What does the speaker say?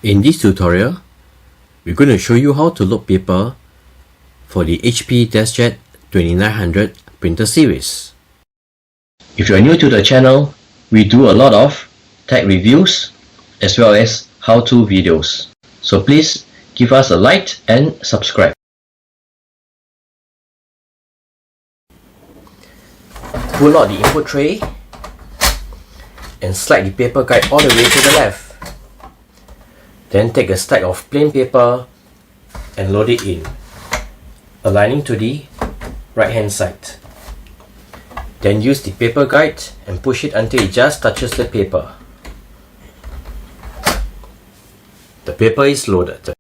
In this tutorial, we're going to show you how to load paper for the HP DeskJet 2900 printer series. If you're new to the channel, we do a lot of tech reviews as well as how-to videos. So please give us a like and subscribe. Pull out the input tray and slide the paper guide all the way to the left. Then take a stack of plain paper and load it in, aligning to the right hand side. Then use the paper guide and push it until it just touches the paper. The paper is loaded.